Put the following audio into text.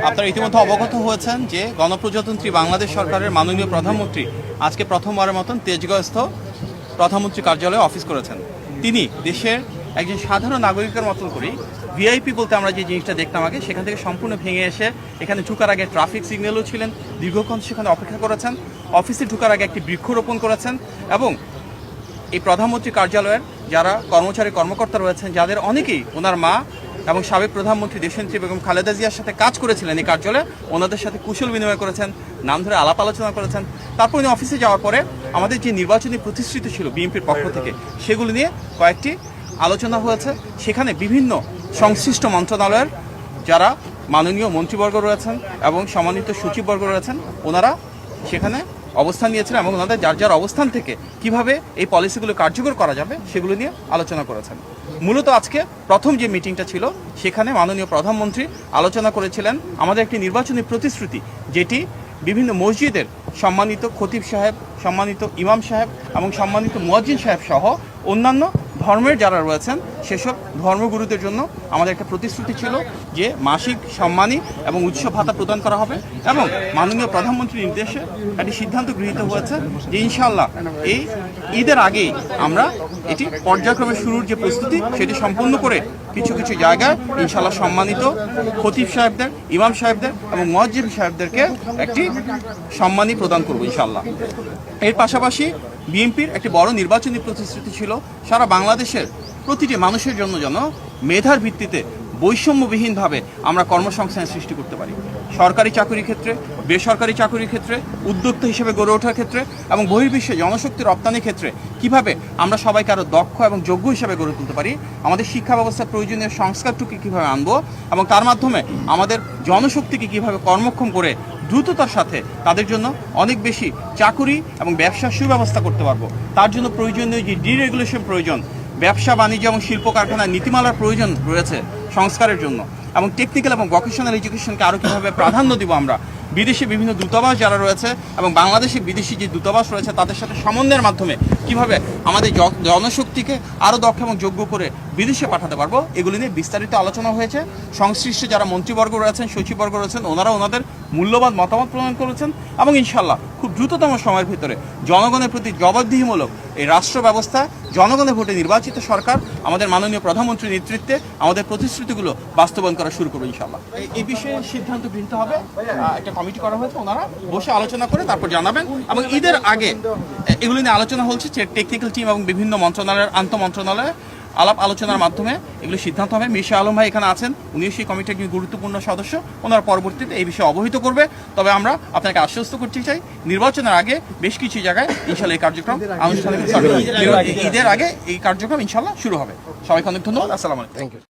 আপনারা ইতিমধ্যে অবগত হয়েছেন যে গণপ্রজাতন্ত্রী বাংলাদেশ সরকারের মাননীয় প্রধানমন্ত্রী আজকে প্রথমবারের মতন তেজগাঁওস্থ প্রধানমন্ত্রী কার্যালয়ে অফিস করেছেন। তিনি দেশের একজন সাধারণ নাগরিকের মতন করেই ভিআইপি বলতে আমরা যে জিনিসটা দেখতাম আগে সেখান থেকে সম্পূর্ণ ভেঙে এসে এখানে ঢুকার আগে ট্রাফিক সিগন্যালও ছিলেন, দীর্ঘক্ষণ সেখানে অপেক্ষা করেছেন, অফিসে ঢুকার আগে একটি বৃক্ষরোপণ করেছেন এবং এই প্রধানমন্ত্রী কার্যালয়ের যারা কর্মচারী কর্মকর্তা রয়েছেন যাদের অনেকেই ওনার মা এবং সাবেক প্রধানমন্ত্রী দেশনেত্রী বেগম খালেদা জিয়ার সাথে কাজ করেছিলেন এই কার্যালয়ে, ওনাদের সাথে কুশল বিনিময় করেছেন, নাম ধরে আলাপ আলোচনা করেছেন। তারপর উনি অফিসে যাওয়ার পরে আমাদের যে নির্বাচনী প্রতিশ্রুতি ছিল বিএনপির পক্ষ থেকে সেগুলি নিয়ে কয়েকটি আলোচনা হয়েছে। সেখানে বিভিন্ন সংশ্লিষ্ট মন্ত্রণালয়ের যারা মাননীয় মন্ত্রীবর্গ রয়েছেন এবং সম্মানিত সচিববর্গ রয়েছেন ওনারা সেখানে অবস্থান নিয়েছেন এবং ওনাদের যার যার অবস্থান থেকে কিভাবে এই পলিসিগুলো কার্যকর করা যাবে সেগুলো নিয়ে আলোচনা করেছেন। মূলত আজকে প্রথম যে মিটিংটা ছিল সেখানে মাননীয় প্রধানমন্ত্রী আলোচনা করেছিলেন আমাদের একটি নির্বাচনী প্রতিশ্রুতি, যেটি বিভিন্ন মসজিদের সম্মানিত খতিব সাহেব, সম্মানিত ইমাম সাহেব এবং সম্মানিত মুয়াজ্জিন সাহেব সহ অন্যান্য ধর্মের যারা রয়েছেন সেসব ধর্মগুরুদের জন্য আমাদের একটা প্রতিশ্রুতি ছিল যে মাসিক সম্মানী এবং উৎসব ভাতা প্রদান করা হবে এবং মাননীয় প্রধানমন্ত্রীর নির্দেশে একটি সিদ্ধান্ত গৃহীত হয়েছে যে ইনশাআল্লাহ এই ঈদের আগেই আমরা এটি পর্যায়ক্রমে শুরুর যে প্রস্তুতি সেটি সম্পূর্ণ করে কিছু কিছু জায়গায় ইনশাআল্লাহ সম্মানিত খতিব সাহেবদের, ইমাম সাহেবদের এবং মুয়াজ্জিন সাহেবদেরকে একটি সম্মানী প্রদান করব ইনশাআল্লাহ। এর পাশাপাশি বিএনপির একটি বড় নির্বাচনী প্রতিশ্রুতি ছিল সারা বাংলাদেশের প্রতিটি মানুষের জন্য যেন মেধার ভিত্তিতে বৈষম্যবিহীনভাবে আমরা কর্মসংস্থান সৃষ্টি করতে পারি। সরকারি চাকরির ক্ষেত্রে, বেসরকারি চাকরির ক্ষেত্রে, উদ্যোক্তা হিসেবে গড়ে ওঠার ক্ষেত্রে এবং বহির্বিশ্বে জনশক্তি রপ্তানির ক্ষেত্রে কিভাবে আমরা সবাইকে আরও দক্ষ এবং যোগ্য হিসেবে গড়ে তুলতে পারি, আমাদের শিক্ষা ব্যবস্থার প্রয়োজনীয় সংস্কারটুকু কীভাবে আনবো এবং তার মাধ্যমে আমাদের জনশক্তিকে কীভাবে কর্মক্ষম করে দ্রুততার সাথে তাদের জন্য অনেক বেশি চাকুরি এবং ব্যবসার সুব্যবস্থা করতে পারবো। তার জন্য প্রয়োজনীয় যে ডিরেগুলেশন প্রয়োজন, ব্যবসা বাণিজ্য এবং শিল্প কারখানার নীতিমালার প্রয়োজন রয়েছে সংস্কারের জন্য এবং টেকনিক্যাল এবং ভোকেশনাল এডুকেশনকে আরও কীভাবে প্রাধান্য দিব আমরা, বিদেশে বিভিন্ন দূতাবাস যারা রয়েছে এবং বাংলাদেশে বিদেশি যে দূতাবাস রয়েছে তাদের সাথে সমন্বয়ের মাধ্যমে কিভাবে আমাদের জনশক্তিকে আরও দক্ষ এবং যোগ্য করে বিদেশে পাঠাতে পারবো, এগুলি নিয়ে বিস্তারিত আলোচনা হয়েছে। সংশ্লিষ্ট যারা মন্ত্রীবর্গ রয়েছেন, সচিববর্গ রয়েছেন, ওনারা ওনাদের মূল্যবান মতামত প্রদান করেছেন এবং ইনশাল্লাহ খুব দ্রুততম সময়ের ভিতরে জনগণের প্রতি জবাবদিহিমূলক এই রাষ্ট্র ব্যবস্থা, জনগণের ভোটে নির্বাচিত সরকার আমাদের মাননীয় প্রধানমন্ত্রীর নেতৃত্বে আমাদের প্রতিশ্রুতিগুলো বাস্তবায়ন করা শুরু করবো ইনশাল্লাহ। এই বিষয়ে সিদ্ধান্ত গৃহীত হবে, একটা কমিটি করা হয়েছে, ওনারা বসে আলোচনা করে তারপর জানাবেন এবং ঈদের আগে এগুলি নিয়ে আলোচনা হচ্ছে টেকনিক্যাল টিম এবং বিভিন্ন মন্ত্রণালয়ের আন্তঃমন্ত্রণালয়ে আলাপ আলোচনার মাধ্যমে এগুলো সিদ্ধান্ত হবে। মির্শা আলম ভাই এখানে আছেন, উনিও সেই কমিটির একজন গুরুত্বপূর্ণ সদস্য, ওনারা পরবর্তীতে এই বিষয়ে অবহিত করবে। তবে আমরা আপনাকে আশ্বস্ত করতে চাই নির্বাচনের আগে বেশ কিছু জায়গায় ইনশাল্লাহ এই কার্যক্রম আনুষ্ঠানিক ঈদের আগে এই কার্যক্রম ইনশাল্লাহ শুরু হবে। সবাইকে অনেক ধন্যবাদ। আসসালামু আলাইকুম।